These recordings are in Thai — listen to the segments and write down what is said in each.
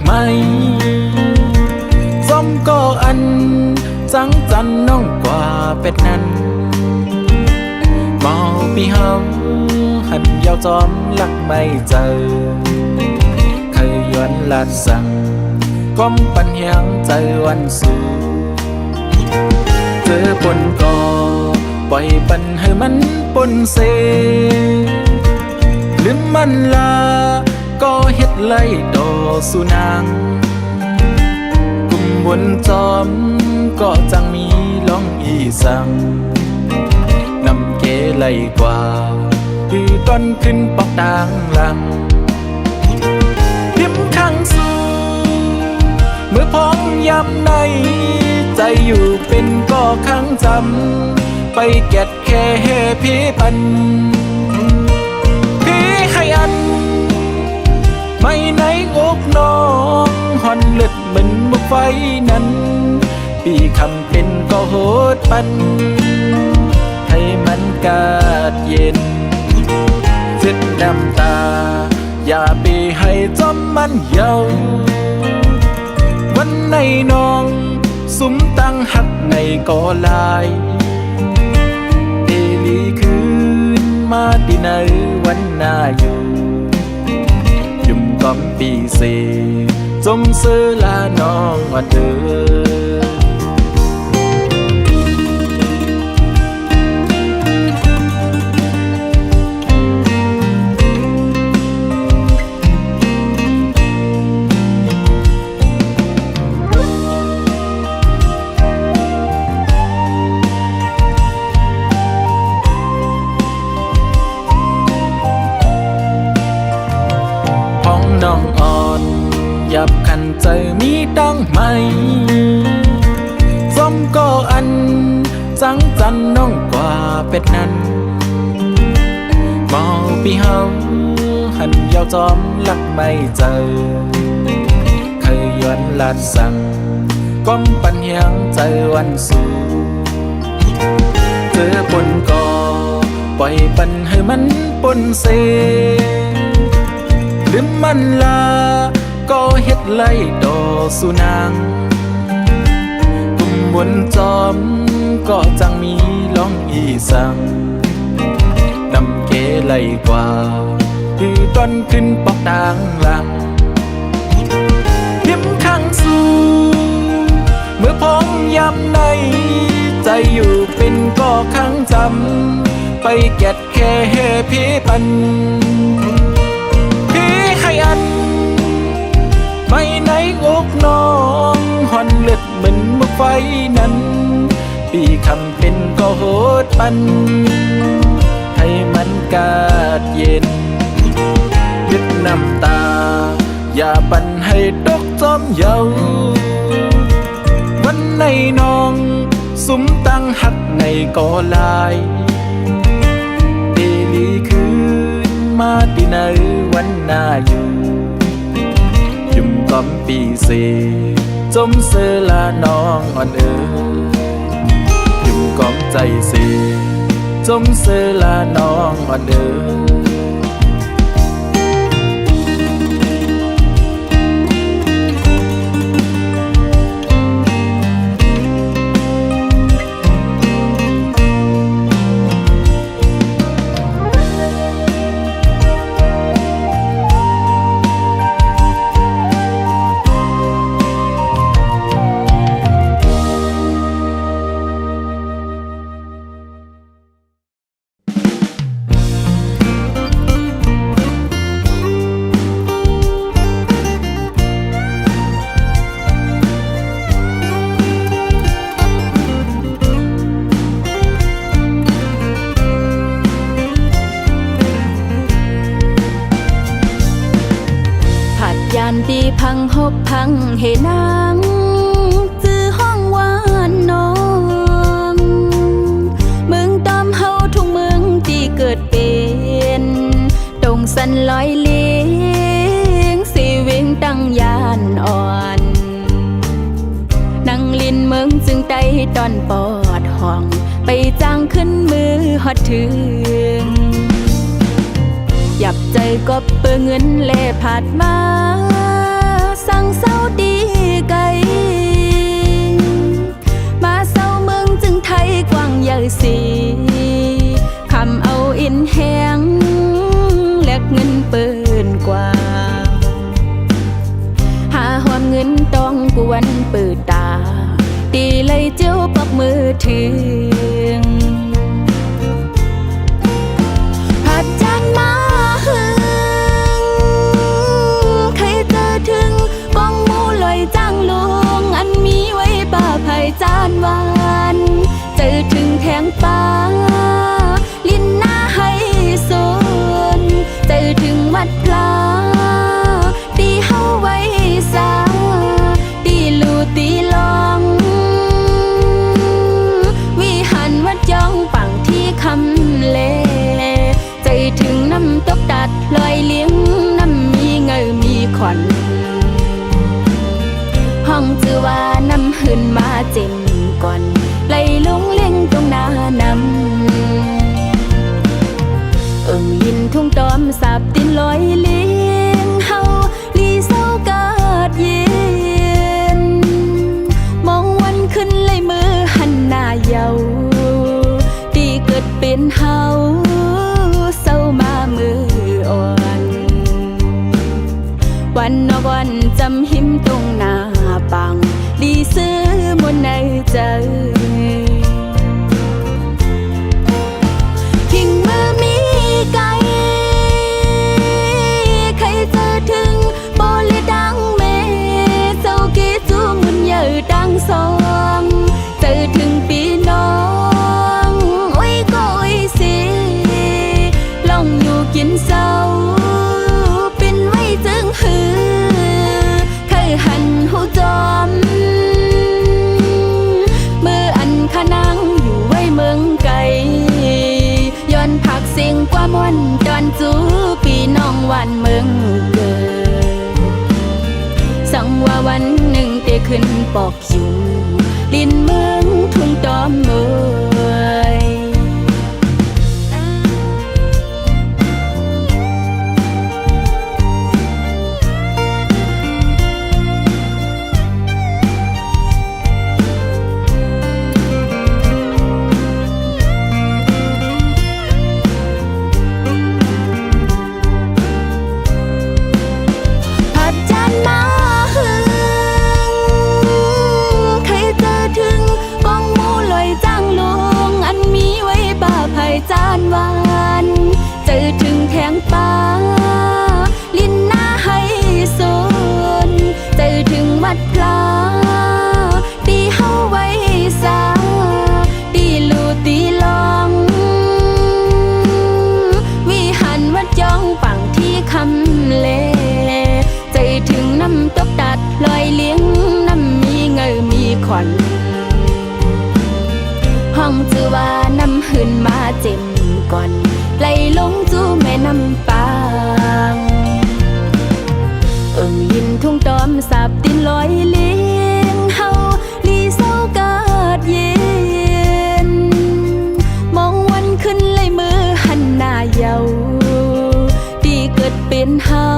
ไหมซ้อมก็อันจังจันน้องกว่าเป็ดนั้นเมาปีเฮาหันยาวจอมลักไม่เจอเคยย้อนลาดสั่งก้มปัญญางใจวันสู่เจอปนก่อปล่อยปันให้มันปนเซลืมมันลาก็เฮ็ดไล่ดอสุนางกุมบนจอมก็จังมีล้องอีสังนำเกไล่กว่าคือต้นขึ้นปอกต่างหลังพิมพ์ข้างสู่เมื่อพ้องยำในใจอยู่เป็นก็ข้างจำไปแกดแค่เฮพี่ปันพี่ให้อันไม่ในอกน้องหอนเลือดเหมือนบุกไฟนั้นปีคำเป็นก็โหดปันให้มันกาดเย็นเจ็ดน้ำตาอย่าไปให้จอมมันเยาวันในน้องสุมตั้งหักในก็ลายเอลีคืนมาที่ไหนวันหน้าอยู่ยุ่มก้อมปีเสจมเสือลาน้องว่าเดินน้องอ่อนหยับขันใจมีดังไหมซ้อมก็อันจังจันน้องกว่าเป็ดนั้นเมาปีเฮาหันยาวจอมลักไม่เจอเคยย้อนลาดสั่งก้มปัญญางใจวันสู่เจอปนก่อปล่อยปันให้มันปนเซลืมมันลาก็เฮ็ดไล่ดอสุนางกุมบนจอมก็จังมีล้องอีสังนำเกไล่กว่าคือต้นขึ้นปอกต่างหลังพิมพ์ข้างสู่เมื่อพ้องยำในใจอยู่เป็นก็ข้างจำไปแกดแค่เฮพี่ปันให้อันไม่ในอกน้องหอนเลือดเหมือนมุกไฟนั้นปีคำเป็นก็โหดปันให้มันกาดเย็นยึดน้ำตาอย่าปันให้ตกจอมเยาวันในน้องสุมตั้งหักในก็ลายเอลีคืนมาที่ไหนวันหน้าอยู่ยุ่มก้อมปีเสจมเสือลาน้องอ่อนยุ่มก้อมใจเสจมเสือลาน้องอ่อนตีพังหบพังเหนางจื้อห้องวานน้องเมืองตามเฮาทุกเมืองที่เกิดเป็นตรงสันลอยเลี้ยงสีเวงตั้งยานอ่อนนั่งลินเมืองจึงไตตอนปอดห้องไปจ้างขึ้นมือฮอดถึงหยับใจก็เปื้อเงินแลผาดมาสั่ง เงินต้องกวนเปิดตาตีเลยเจ้าปักมือถึงผัดจานมาหึงใครเจอถึงกองหมูลอยจ้างลงอันมีไว้ป่าไผ่จานหวานเจอถึงแทงปลาลิ้นหน้าให้สนเจอถึงวัดพลาตีเฮาไว้สาตีลูตีลองวิหารวัดย่องปังที่คำเลใจถึงน้ำตกตัดลอยเลี้ยงน้ำมีเงยมีขวัญห้องจือว่าน้ำหืนมาเจ็มก่อนไหลลงเล่งตรงหน้านำลินทุ่งตอมสาบตินลอยเลี้ยงเฮาลีเศร้ากาดเย็นมองวันขึ้นเลยมือหันหน้าเยาดีเกิดเป็นเฮาเศร้ามามืออ่อนวันนวันจำหิมตรงหน้าปังดีซื้อมนในใจทิ้งมือมีไกลใครเจอถึงโบเลดังเมเจ้ากีจูมุนเยอะดังสองเจอถึงปีน้องโอ้ยก็โอ้ยสิลองอยู่กินเศร้าเป็นไว้จึงหือเคยหันหูจอมเมื่ออันขนังอยู่ไว้เมืองไกลย้อนผักเสียงกว่ามวนดอนจูปีน้องวันเมืองเกิดสังว่าวันหนึ่งเตขึ้นปอกอยู่ดินเมืองทุ่งตอมเมยจานหวานเจอถึงแทงปลาลิ้นหน้าให้สนเจอถึงวัดพลาตีเฮาไว้สาตีลูตีลองวิหารวัดย่องปังที่คำเลใจถึงน้ำตกตัดลอยเลี้ยงน้ำมีเงยมีขวัญห้องจือว่าน้ำหืนมาเจ็มก่อนไหลลงจูแม่น้ำปางลินทุ่งตอมสาบตินลอยเลี้ยงเฮาลีเศร้ากาดเย็นมองวันขึ้นเลยมือหันหน้าเยาดีเกิดเป็นเฮา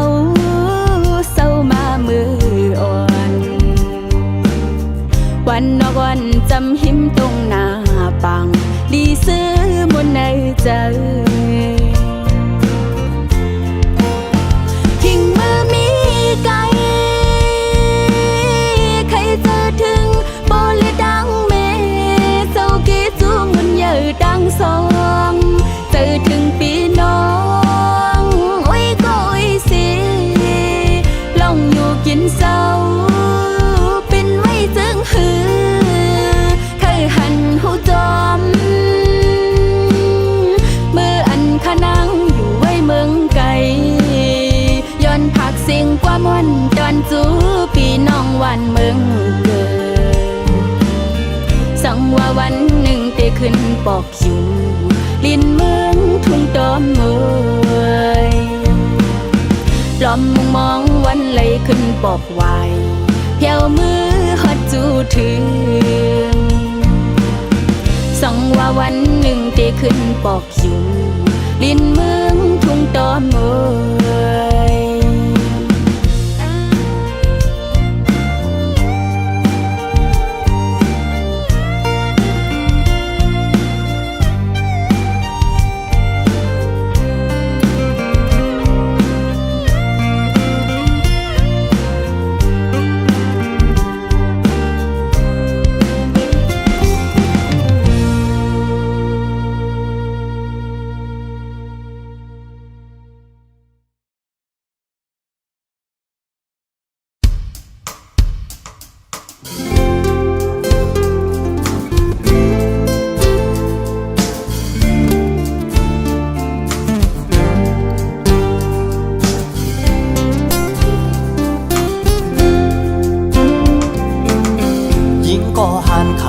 เศร้ามามืออ่อนวันนอกวันจำหิมตรงหน้าปังดีซื้อมนในใจทิ้งมือมีไกลใครเจอถึงโบเลดังเมเจ้ากีจูมุนเยอะดังสองเจอถึงปีน้องโอ้ยก็โอ้ยสิลองอยู่กินเศร้าเป็นไว้จึงหือเคยหันหูจอมเมื่ออันขนังอยู่ไว้เมืองไกลย้อนผักเสียงกว่ามวนดอนจูปีน้องวันเมืองเกิดสังว่าวันหนึ่งเตขึ้นปอกอยู่ลินเมืองทุ่งตอมเมยปลอมมองวันไหลขึ้นปอกไว้เพียวมือฮอดจูถึงสังว่าวันหนึ่งเตขึ้นปอกอยู่ลินเมืองทุ่งตอมเมย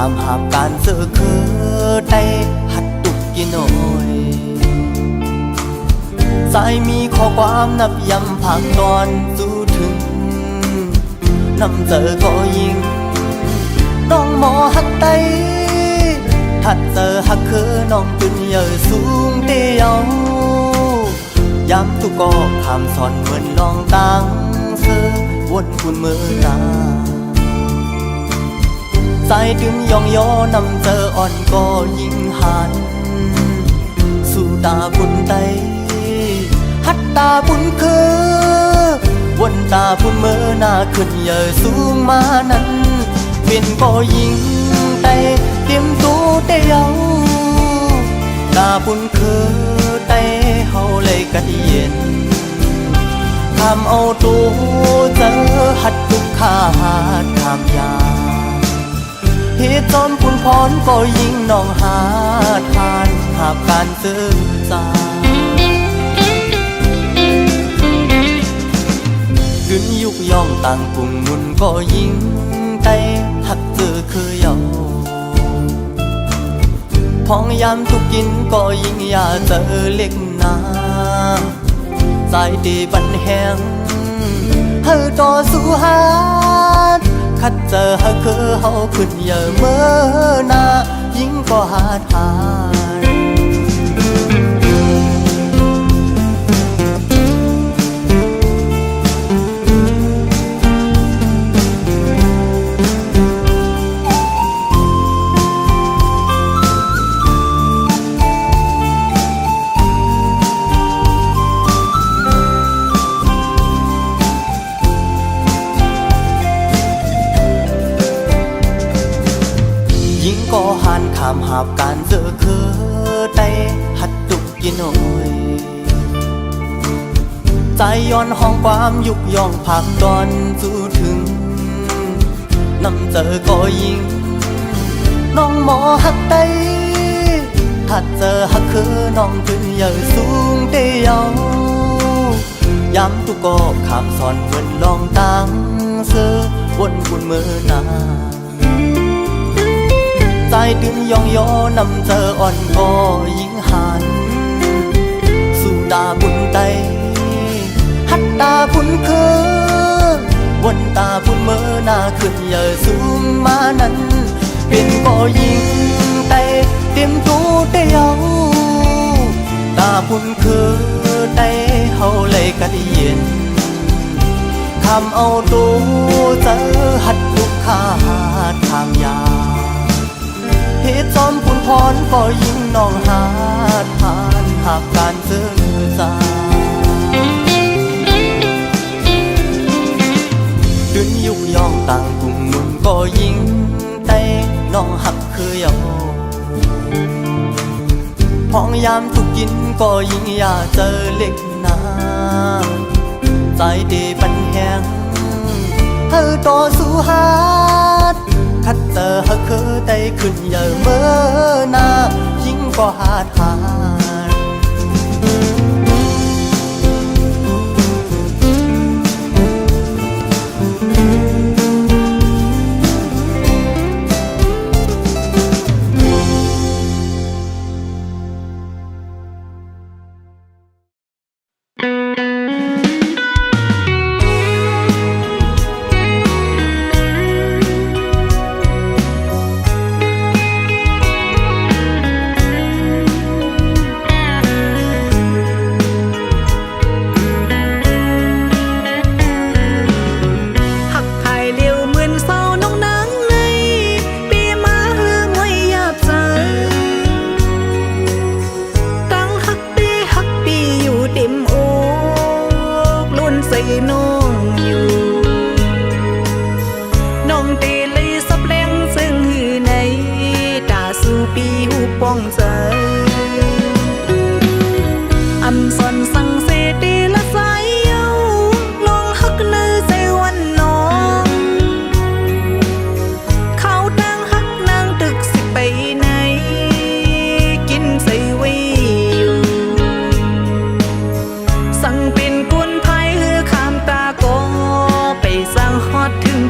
ามหามการเสือคือได้หัดตุกกินโอยสายมีข้อความนับย้ำผักตอนสู้ถึงนำเจอก็ยิงน้องหมอหักไตถัดเจอหักคือน้องตุนเยอะสูงเตียวยามตุกก็คำสอนเหมือนน้องตังเสือวนคุณมือตาสายดึงยองย้อนำเจออ่อนก็ยิงหันสู่ตาบุญไตหัดตาบุญคือวนตาบุญเมื่อหน้าขึ้นเยอะสูงมานั้นเป็นก็ยิงไตเตรียมตัวเตียวตาบุญคือไตเฮาเลยกัดเย็นทำเอาตัวเจอหัดทุกขาหัดคำยาเหตุจอมคุณพรก็ยิ่งน้องหาทานหาบการซื้อสาขึ้นยุกย่องต่างกลุ่มนุ่นก็ยิ่งไตหักเจอคือเยาพองยามทุกกินก็ยิ่งอยากเจอเล็กนาใจดีบันแหงเฮาต่อสู้หาคัดเจอเฮาคือเฮาขึ้นเยอะเมื่อนายิ่งก็หาทานก็หันขามหาบการเจอคือได้หัดตุกกินโอยใจย้อนห้องความยุกย่องผักตอนสู้ถึงนำเจอก็ยิงน้องหมอหักไตถัดเจอหักคือน้องขึ้นเยอะสูงเตียวยามตุกก็ขามสอนเหมือนลองตังเสือวนบุญมือนาใจดึงยองย้อนำเจออ่อนก็ยิ่งหันสู่ตาบุญไตหัดตาบุญคือวนตาบุญเมื่อหน้าขึ้นเยอะสูงมานั้นเป็นก็ยิ่งไตเตรียมตัวเตียวตาบุญคือไตเฮาเลยกัดเย็นคำเอาตัวเจอหัดลูกขาดทางยาเหตุจอมคุณพรก็ยิ่งน้องหาทานหากการซื้อสาดึงยุกย่องต่างกลุ่มนุ่นก็ยิ่งไตน้องหักคือเยาพองยามทุกกินก็ยิ่งอยากเจอเล็กนาใจดีปันแหงเฮาต่อสู้หาคัดเจอเฮาคือได้ขึ้นเยอะเมื่อนายิ่งก็หาทาน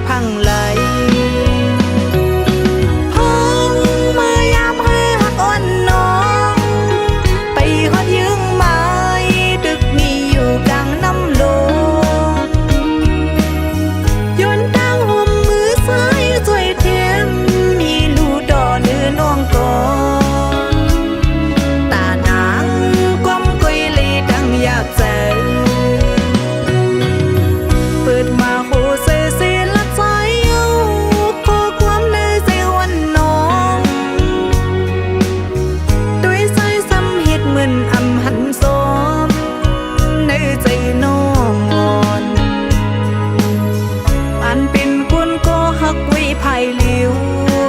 พังไหลพอ ภายลิว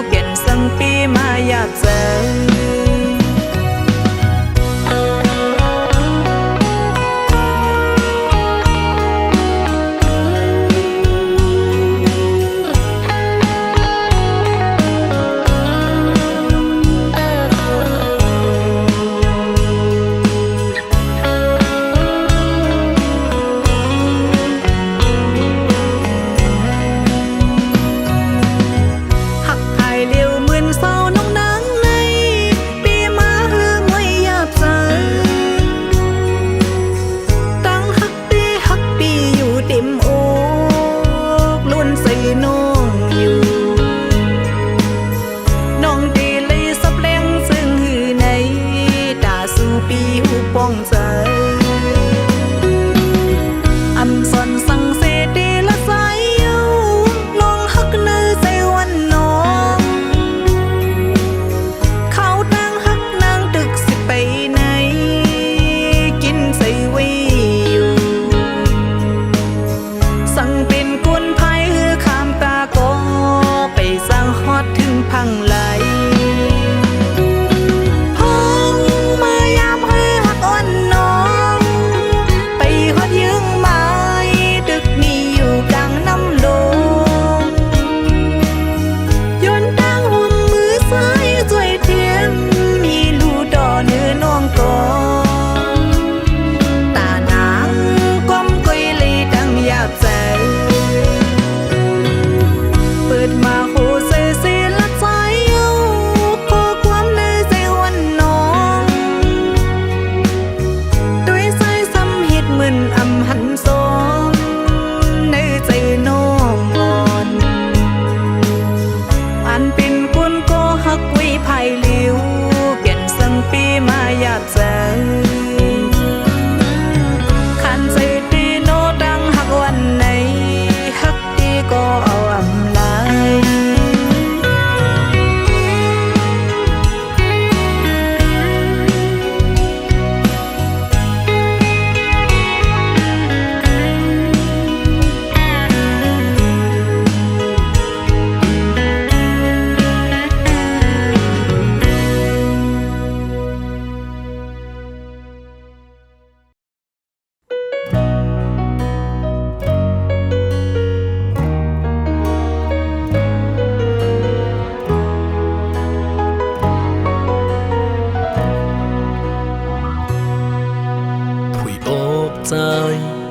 เปลี่ยนสังปีมาอยากเจอ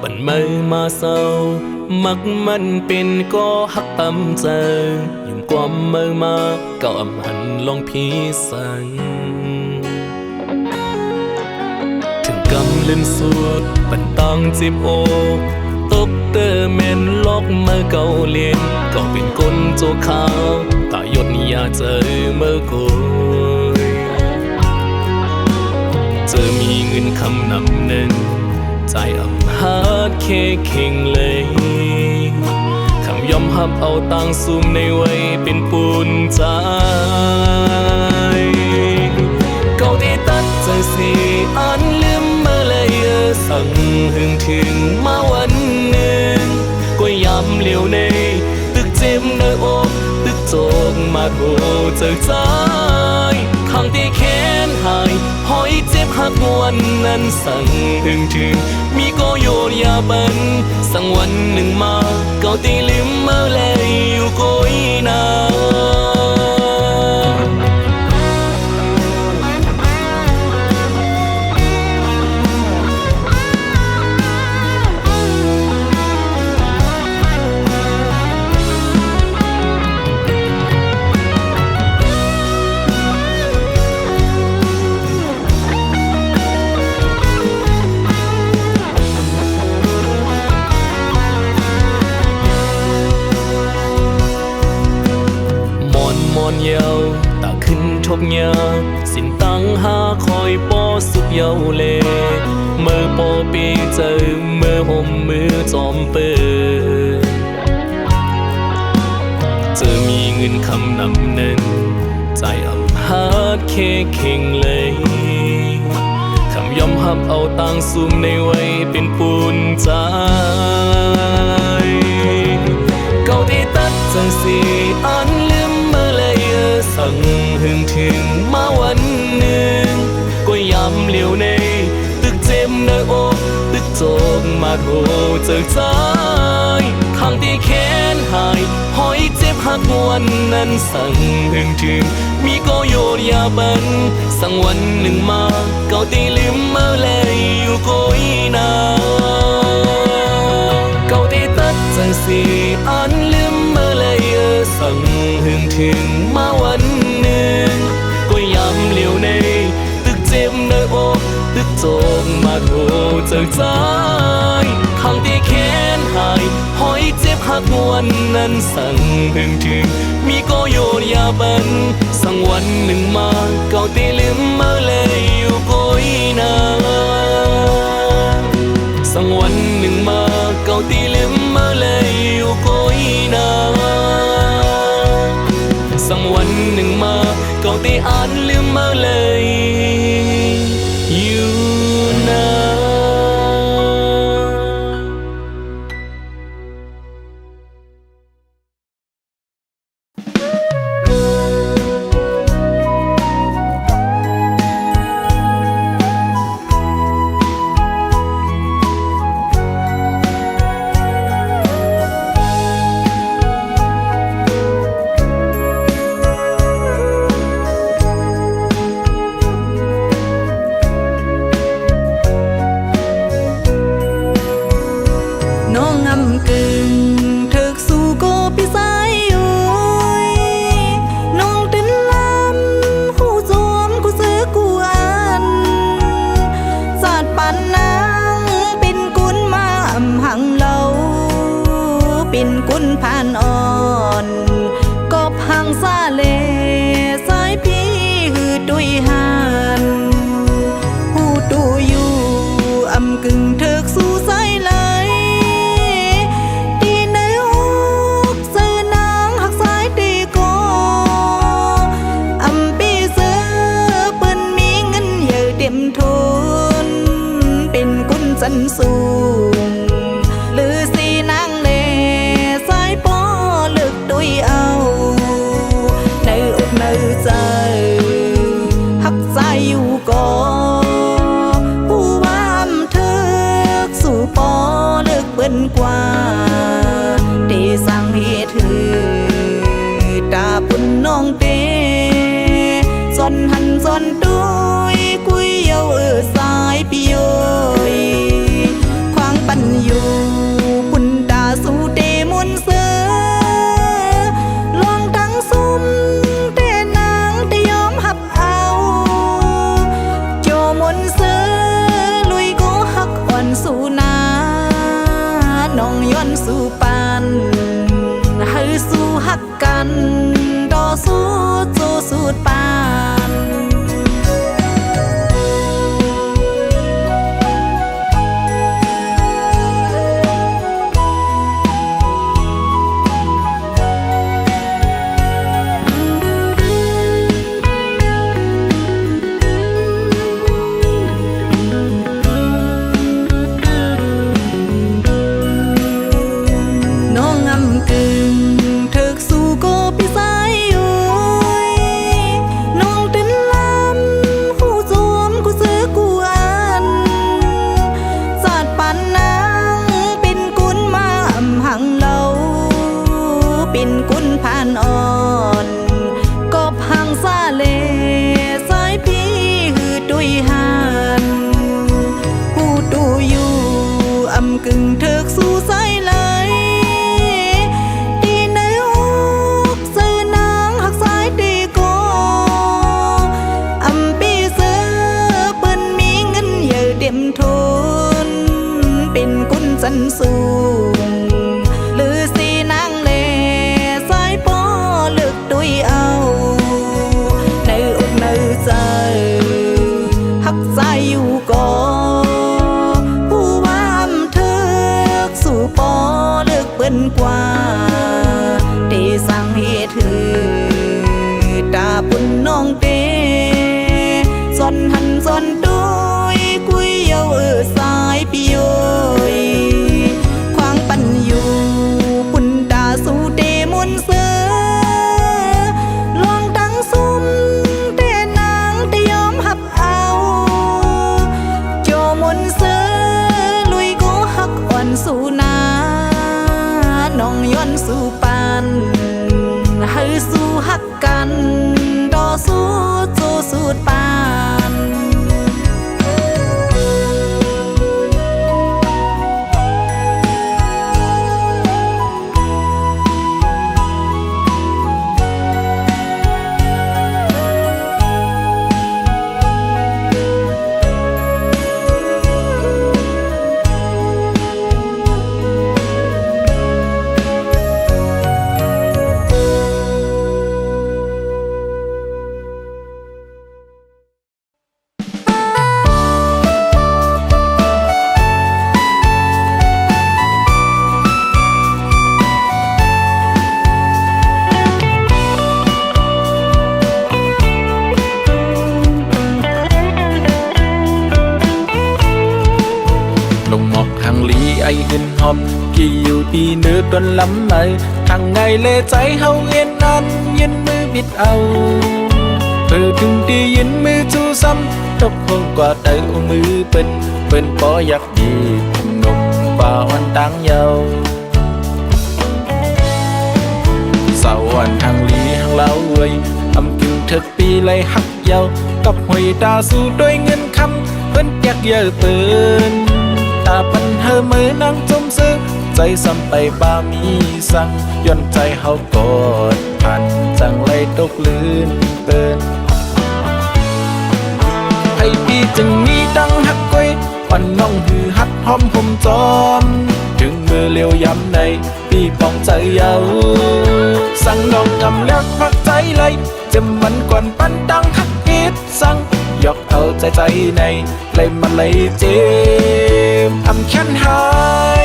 บันมือมาเศร้ามักมันเป็นก็ฮักตำเจอยิ่งความมือมาก็อำหันลองพี่สังถึงกำลืมสุดปันตังจิบอกตกเตอเมนลอกมือเก่าเลียนก็เป็นคนโจขาวตายดอย่าเจอเมื่อกูเจอมีเงินคำนำหนึ่งใจอ่ำฮาดเคเข่งเลยคำยอมหับเอาตังซุ่มในไว้เป็นปูนใจเก่าที่ตัดใจสิอันลืมเมื่อเลยสั่งหึงถึงมาวันหนึ่งก็ยำเหลียวในตึกเจ็บในอกตึกโจกมาโดเจอใจข้างที่แขนหายหอยเจ็บหักวันนั้นสั่งหึงถึงมีก็โยนยาบันสั่งวันหนึ่งมาเก่าตีลืมเมื่อเลยอยู่ก็อีนาเยาตาขึ้นทบยาสินตั้งหาคอยปอสุดเยาเลเมื่อปอปีเจอเมื่อห่มมือจอมเปิดเจอมีเงินคำนำหนึ่งใจอ่ำฮาดเคเข่งเลยคำยอมหับเอาตังซุ่มในไว้เป็นปูนใจเก่าที่ตัดใจ จังสีอันลืมเมื่อเลยสั่งหึงถึงมาวันหนึ่งก็ยำเหลียวในตึกเจ็บในอกตึกโจกมาโทเจอใจข้างที่แขนหายหอยเจ็บหักวันนั้นสั่งหึงถึงมีก็โยนยาบันสั่งวันหนึ่งมาเก่าตีลืมเมื่อเลยอยู่ก็อีนาเก่าตีตัดจังสีอันลืมเมื่อเลยสั่งหึงถึงมาวันหนึ่งก็ยำเหลียวในตึกเจ็บในอกตึกโจกมาโทเจอใจข้างที่แขนหายหอยเจ็บหักวันนั้นสั่งหึงถึงมีก็โยนยาบันสั่งวันหนึ่งมาเก่าตีลืมเมื่อเลยอยู่ก็อีนาสั่งวันหนึ่งมาเก่าตีลืมเมื่อเลยอยู่ก็อีนาสั่งวันหนึ่งมาเก่าตีอ่านลืมเมื่อเลยอยู่นา khoang bần dù bùn đà su đê muôn อมกี่อยู่ดีเนื้อตนล้ำไหมทางไงเลใจเฮาเอ็นนั้นยืนมือบิดเอาเพื่อถึงดียืนมือจูซ้ำตกห้องกว่าเตอมือเป็นปออยากดีนมป่าวันตั้งเยาสาววันทางลีทางเล่าเว้ยอำกินเถิกปีไล่หักเยากับหอยตาสู้ด้วยเงินคำเพิ่นอยากเยอะเปิ้นตาปันเธอมือนั่งจมซื้อใจซ้ำไปบ้ามีสั่งย่อนใจเฮากอดผ่านจังไล่ตกลื่นเปิ้นไอ้พี่จึงมีดังหักก้อยปันน้องหือหัดหอมผมจอมถึงมือเลี้ยวยำในพี่ปองใจเยาสั่งน้องกำลักพักใจไหลจะมันกวนปันดังหักเฮ็ดสั่งยกเอาใจในเลยมาเลยเจ็บอำแค้นหา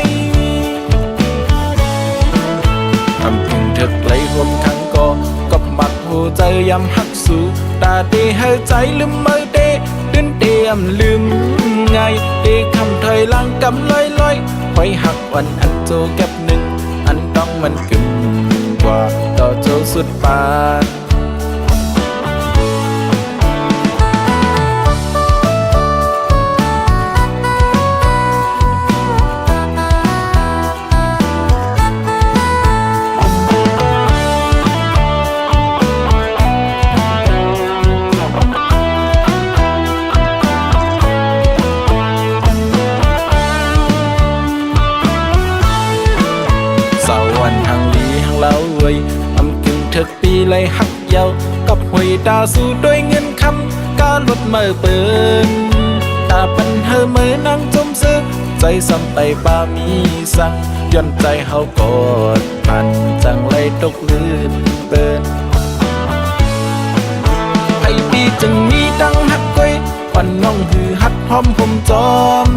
ยอำพึงเถิกไหลรวมทั้งก็มักหัวใจยำหักสู่ตาเดให้ใจลืมมือเดเดินเตรียมลืมไงเดคำถอยหลังกำลอยไว้หักวันอันโจแก็บหนึ่งอันต้องมันกึ่มกว่าต่อโจสุดปานอำกึ่งเถิกปีไล่หักเยากับหวยตาสู้ด้วยเงินคำกาลดเมื่อเปิ้นตาปันเธอมือนั่งจมซื้อใจซ้ำไปบ้ามีสั่งย่อนใจเฮากอดผ่านจังไล่ตกลื่นเปิ้นไอ้พี่จึงมีดังหักก้อยปันน้องหือหัดหอมผมจอม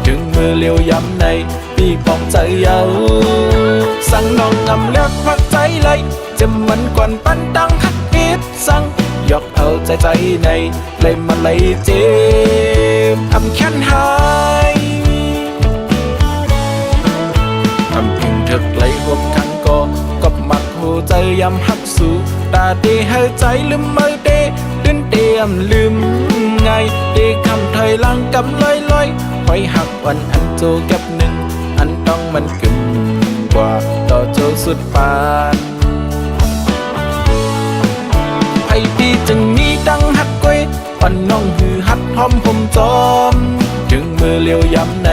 ถึงมือเลี้ยวยำในพี่ปองใจเยาสั่งน้องงำเลือกพักใจไหลจะมันกวนปันดังหักเฮ็ดสั่งยกเอาใจในเลยมาเลยเจ็บอำแค้นหายอำพึงเถิกไหลรวมทั้งก็มักหัวใจยำหักสู่ตาเดให้ใจลืมมือเดเดินเตรียมลืมไงเดคำถอยหลังกำลอยไว้หักวันอันโจแก็บหนึ่งอันต้องมันกึ่มกว่าต่อโจสุดปานไอ้พี่จึงมีดังหักก้อยปันน้องหือหัดหอมผมจอมถึงมือเลี้ยวยำใน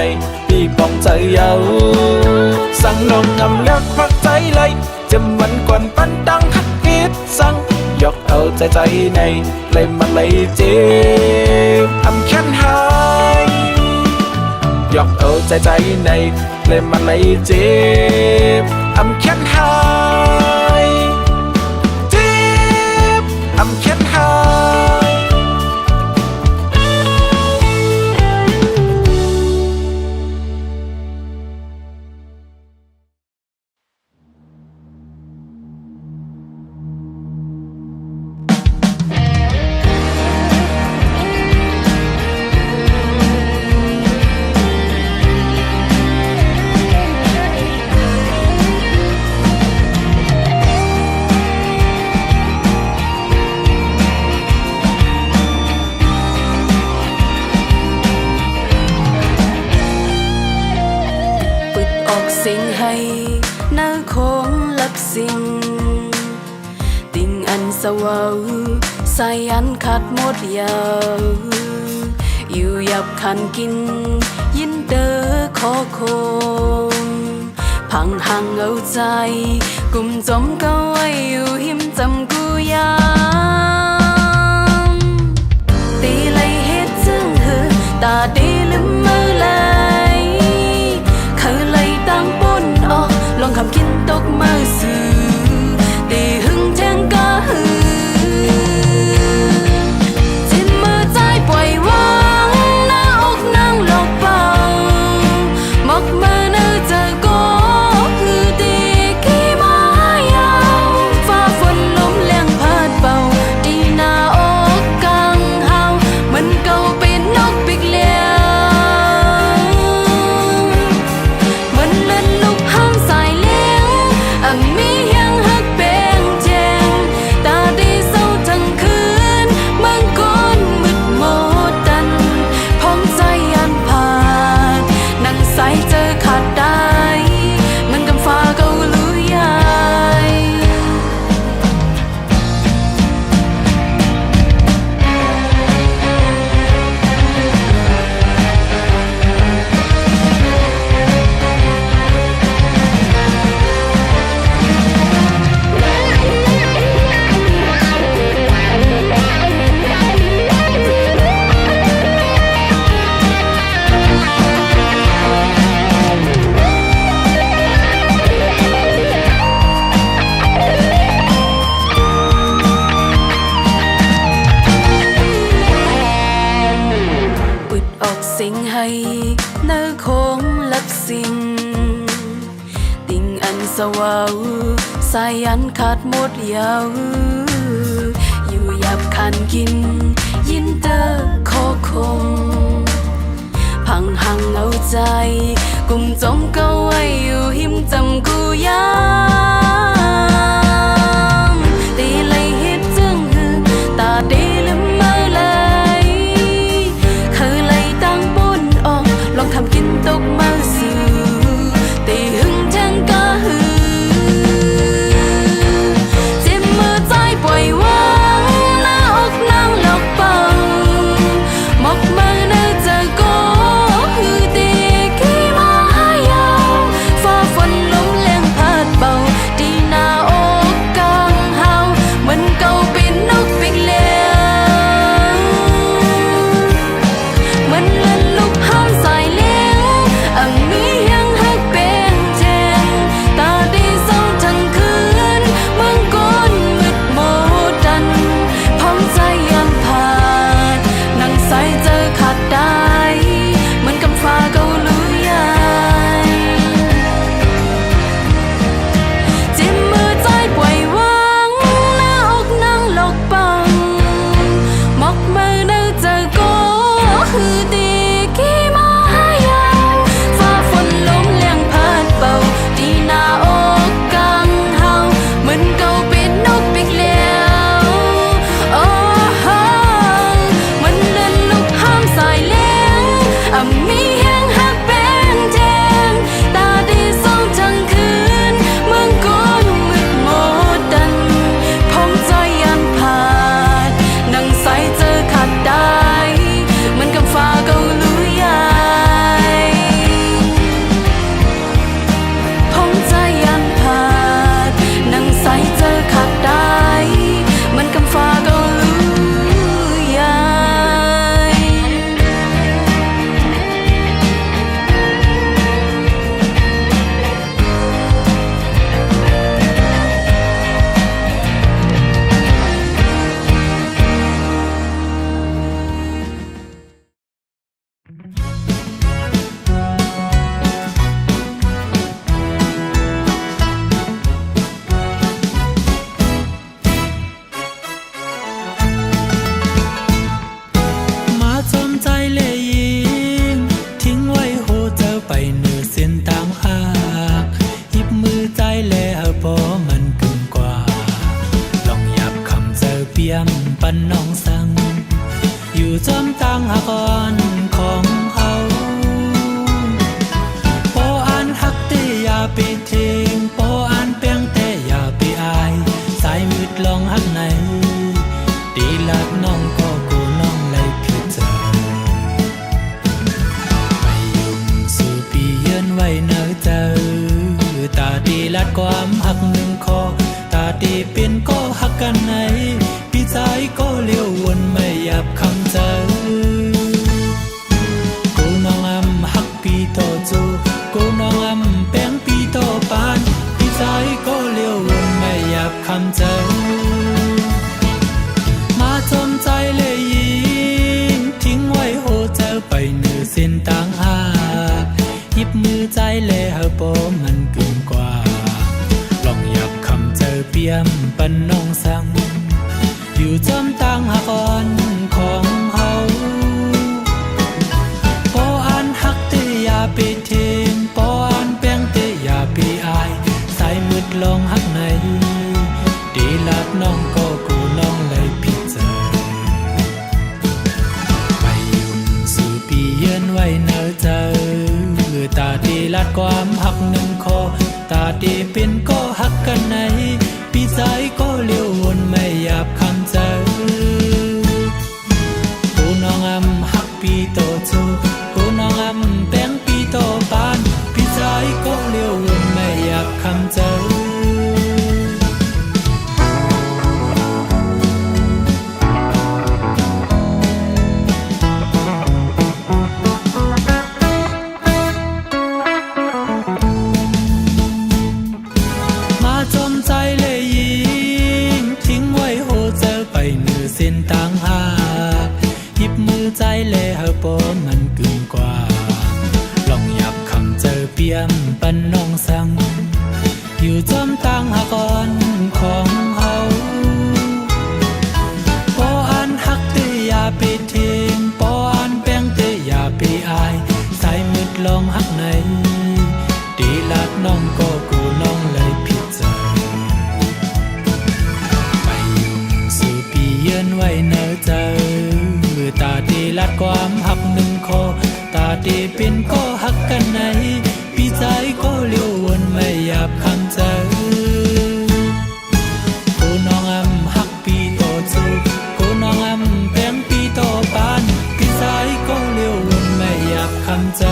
พี่ปองใจเยาสั่งน้องงำเลือกพักใจไหลจะมันกวนปันดังหักเฮ็ดสั่งยกเอาใจในเลยมาเลยเจ็บอำแค้นหายยกเอาใจในเลยมาเลยเจ็บอำแค้นหายเจ็บอำแค้นหายสิ่งให้หน้าของลับสิ่งติ่งอันสวาวสายอันขาดหมดยาวอยู่หยับขันกินยินเดอขอคงพังหังเอาใจกุมจมก็ไว้อยู่หิมจำกูยามตีเลยเฮ็ดจึงเธอตาดีลืมมือเลยลองคำกินตกมาสื่อตีหึงแทงก็หือจิ้มมือใจปล่อยวางหน้าอกนั่งหลอกเบามกมือเนื้อเจอก็หือตีขี้มายาวฟ้าฝนลมแรงพัดเบาตีหน้าอกกังเฮามันเก่าเป็นนกปิกเลี้ยมันเล่น ยันขาดหมดยาวอยู่หยับคันกินยินเตอร์โคคงพังหังเอาใจกุมจมก็ไว้อยู่หิมจำกูยังตีเลยฮิตจึงหือตาดีลืมเมื่อไรคือเลยตั้งปุ่นออกลองทำกินตกมาสื่อตีหึงจังก็หือเจ็บมือใจปล่อยวางหน้าอกนางหลอกเป่ามอกมือเนื้อเจอก็หือตีขี้มายาวฟ้าฝนลมแรงพัดเบาดีหน้าอกกลางเฮาเหมือนเก่าเป็นนกปิกเลี้ยงเหมือนเล่นลูกห้ามสายเลี้ยงอังนี้ยังหักเป็นแทงตาดีส่องทั้งคืนเมืองก้นมืดโมดันพร้อมใจยันผ่านนั่งใส่เจอขาดได้เหมือนกับฟ้าเกาลุยใหญ่จิ้มมือใจปล่อยวางหน้าอกนั่งหลอกปังมอกมือเนื้อเจอก็คือดีขี้มายาวฟ้าฝนลมแรงพัดเป่าดีหน้าอกกลางเฮาเหมือนเก่าเป็นนกปิกเลี้ยวโอ้โหเหมือนเล่นลูกห้ามสายเลี้ยงมีแห้งหักเป็นแทงตาดีส่องทั้งคืนเมืองก้นมืดโมดันพร้อมใจยันผ่านนั่งใส่เจอขาดได้เหมือนกับฟ้าเกาลุยใหญ่พร้อมใจยันผ่านนั่งใส่เจอขาดได้เหมือนกับฟ้าเกาลุยใหญ่ มาจอมใจเลยยิงทิ้งไว้โหเจอไปเหนือเส้นต่างหากหยิบมือใจแล้วพอมันกึ่งกว่าลองหยับคำเจอเปียมปันน้องสั่งอยู่จอมต่างหากอ่อนของเฮาโปอันฮักเตอย่าไปทิ้งโปอันเปียงเตอย่าไปอายสายมืดลองฮักไหนดีลักน้องก็กูน้องเลยผิดเจอไม่ยุ่งสู่ปีเยือนไว้เนอเจอตาดีลัดความหักหนึ่งคอตาดีเป็นก็หักกันไหนพี่ใจก็เลี้ยววนไม่หยับคำเจอกูน้องหักพี่โตจูกูน้องแป้งพี่โตปานพี่ใจก็เลี้ยววนไม่หยับคำเจอมาจอมใจเลยยิงทิ้งไว้โหเจอไปเหนือเส้นต่างหากหยิบมือใจแล้วพอมันกึ่งกว่าลองหยับคำเจอเปียมปันน้องสั่งอยู่จอมต่างหากอ่อนของเฮาโปอันฮักเตอย่าไปทิ้งโปอันแป้งเตอย่าไปอายสายมืดลองฮักไหนดีลักน้องก็กูน้องเลยผิดเจอไม่ยุ่งสู่ปีเยือนไว้เนอเจอตาดีลัดความหักหนึ่งคอตาดีเป็นก็หักกันไหนพี่ใจก็เลี้ยววนไม่หยับคำเจอกูน้องหักพี่โตจูกูน้องแป้งพี่โตปานพี่ใจก็เลี้ยววนไม่หยับคำเจอมาจอมใจเลยยิงทิ้งไว้โหเจอไปเหนือเส้นต่างหากหยิบมือใจแล้วพอมันกึ่งกว่าลองหยับคำเจอเปียมปันน้องสั่งอยู่จอมต่างหากอ่อน เป็นก็ฮักกันไหนพี่ใจก็เลี้ยววนไม่อยากคำใจโคน้องอำฮักพี่ต่อจูโคน้องอำแพงพี่ต่อปานพี่ใจก็เลี้ยววนไม่อยากคำใจ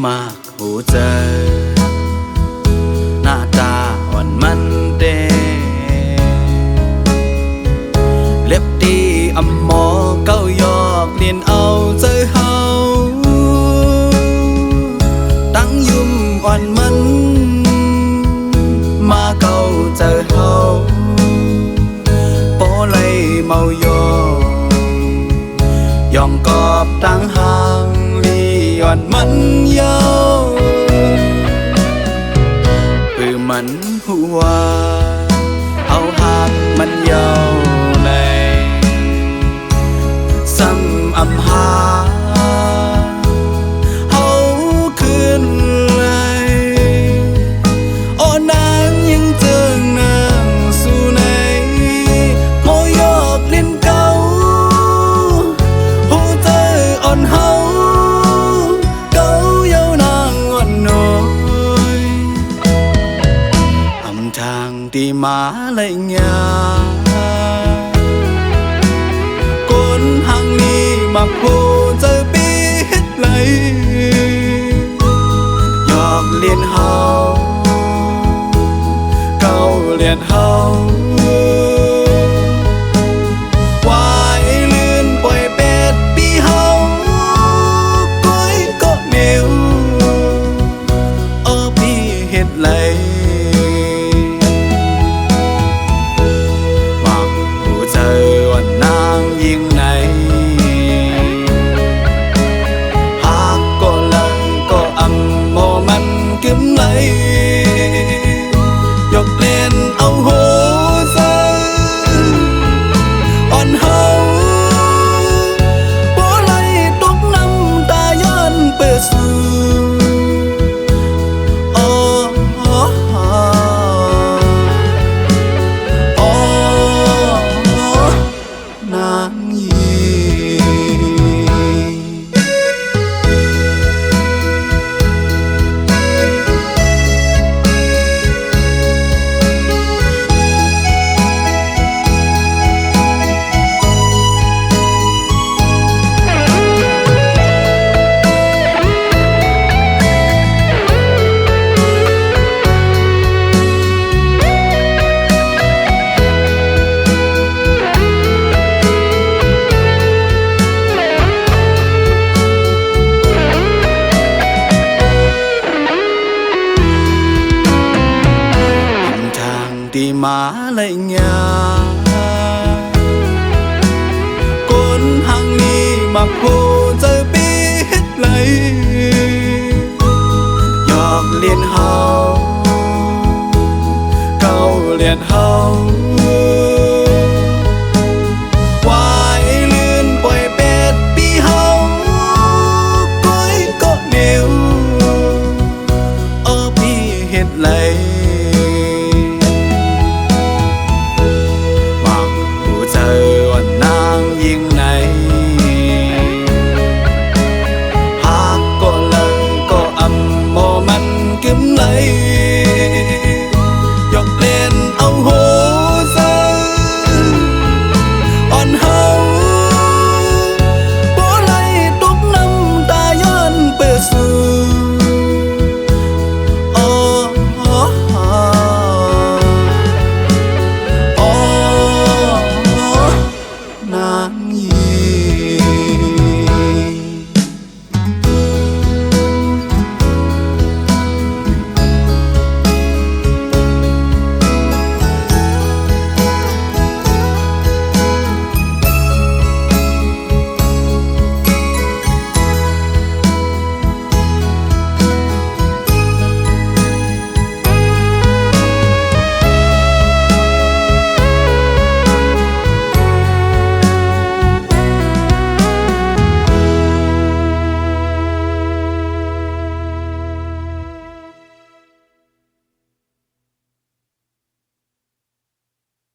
มากหูเจอหน้าตาอ่อนมันเดเล็บตีอำหมอเก้ายอกเรียนเอาเจอเฮาตั้งยุ่มอ่อนมันมาเก้าเจอเฮาโปเลยเมายอยองกอบตั้งห่างย้อนมันยาวปือมันหัวเอาหากมันยาวในซ้ำอำหาเอาขึ้นเลยโอ้นางยังเจิงนางสู่ในโมยอกเล่นเก่าหูเจออ่อนเฮาที่มาเลยงาคนห่างนี้มักพูดเจอปีดเลยยอกเลียนเฮาเก่าเลียนเฮาวายเลื่อนปล่อยเป็ดปีเฮาก้อยก็เหนียวพี่เฮ็ดไรยกเล่นเอาหัวใจอ่อนเฮาบ่ไหลตกน้ำตาย้อนเปื้อสู่นางยีที่มาเลย